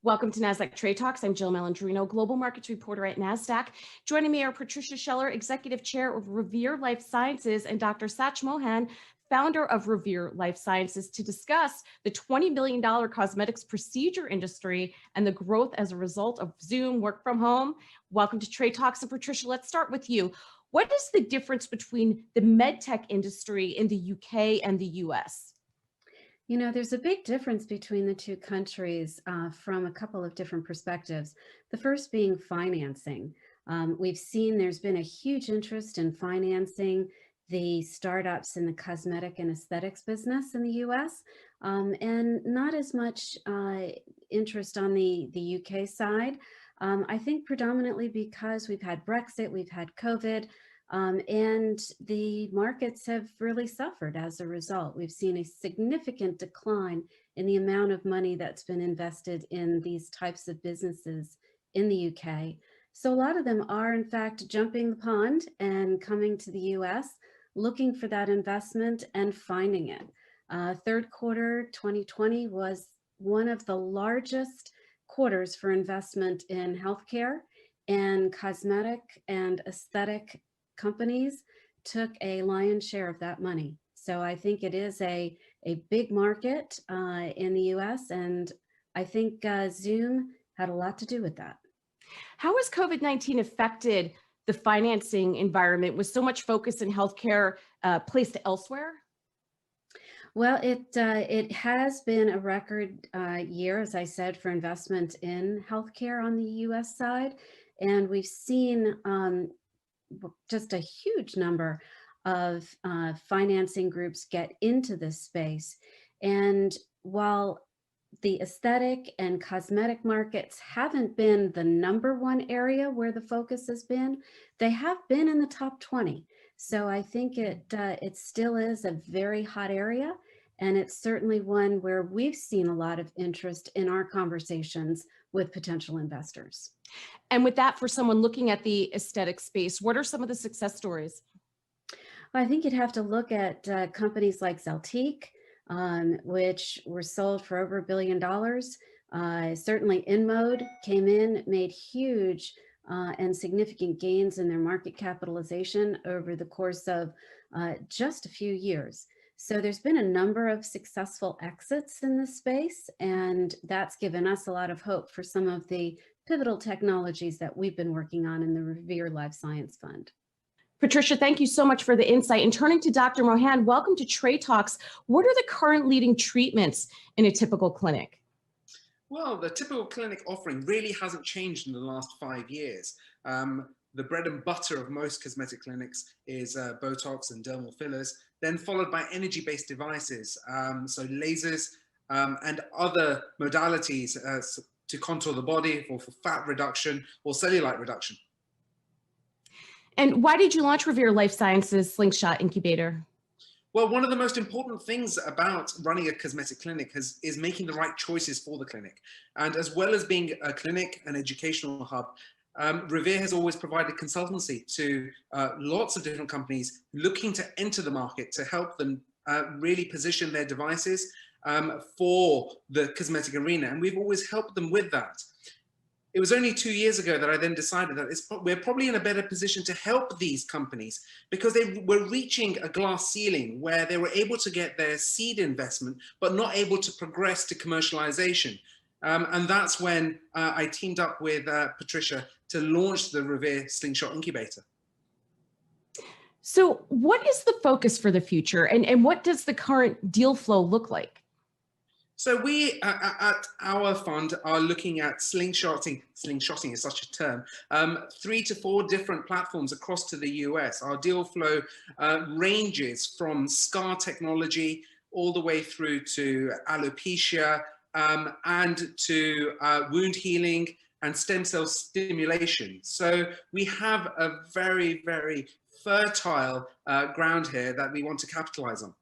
Welcome to Nasdaq Trade Talks. I'm Jill Malandrino, Global Markets Reporter at Nasdaq. Joining me are Patricia Scheller, Executive Chair of Revere Life Sciences, and Dr. Sach Mohan, founder of Revere Life Sciences, to discuss the $20 billion cosmetics procedure industry and the growth as a result of Zoom, work from home. Welcome to Trade Talks. And Patricia, let's start with you. What is the difference between the medtech industry in the UK and the US? You know, there's a big difference between the two countries from a couple of different perspectives. The first being financing. We've seen there's been a huge interest in financing the startups in the cosmetic and aesthetics business in the US, and not as much interest on the UK side. I think predominantly because we've had Brexit, we've had COVID, and the markets have really suffered as a result. We've seen a significant decline in the amount of money that's been invested in these types of businesses in the UK. So a lot of them are in fact jumping the pond and coming to the US, looking for that investment and finding it. Third quarter 2020 was one of the largest quarters for investment in healthcare, and cosmetic and aesthetic companies took a lion's share of that money. So I think it is a big market in the US, and I think Zoom had a lot to do with that. How has COVID-19 affected the financing environment with so much focus in healthcare placed elsewhere? Well, it has been a record year, as I said, for investment in healthcare on the US side. And we've seen just a huge number of financing groups get into this space. And while the aesthetic and cosmetic markets haven't been the #1 area where the focus has been, they have been in the top 20. So I think it still is a very hot area. And it's certainly one where we've seen a lot of interest in our conversations with potential investors. And with that, for someone looking at the aesthetic space, what are some of the success stories? Well, I think you'd have to look at companies like Zeltiq, which were sold for over $1 billion. Certainly InMode came in, made huge and significant gains in their market capitalization over the course of just a few years. So there's been a number of successful exits in this space, and that's given us a lot of hope for some of the pivotal technologies that we've been working on in the Revere Life Science Fund. Patricia, thank you so much for the insight. And turning to Dr. Mohan, welcome to Trade Talks. What are the current leading treatments in a typical clinic? Well, the typical clinic offering really hasn't changed in the last 5 years. The bread and butter of most cosmetic clinics is Botox and dermal fillers, then followed by energy-based devices, so lasers and other modalities to contour the body for fat reduction or cellulite reduction. And why did you launch Revere Life Sciences Slingshot Incubator? Well, one of the most important things about running a cosmetic clinic is making the right choices for the clinic. And as well as being a clinic, an educational hub, Revere has always provided consultancy to lots of different companies looking to enter the market to help them really position their devices for the cosmetic arena. And we've always helped them with that. It was only 2 years ago that I then decided that we're probably in a better position to help these companies because they were reaching a glass ceiling where they were able to get their seed investment, but not able to progress to commercialization. And that's when I teamed up with Patricia to launch the Revere Slingshot Incubator. So what is the focus for the future, and what does the current deal flow look like? So we at our fund are looking at slingshotting is such a term, 3 to 4 different platforms across to the US. Our deal flow ranges from scar technology all the way through to alopecia and to wound healing and stem cell stimulation. So we have a very, very fertile ground here that we want to capitalize on.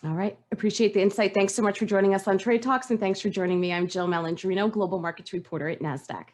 All right. Appreciate the insight. Thanks so much for joining us on Trade Talks, and thanks for joining me. I'm Jill Malandrino, Global Markets Reporter at Nasdaq.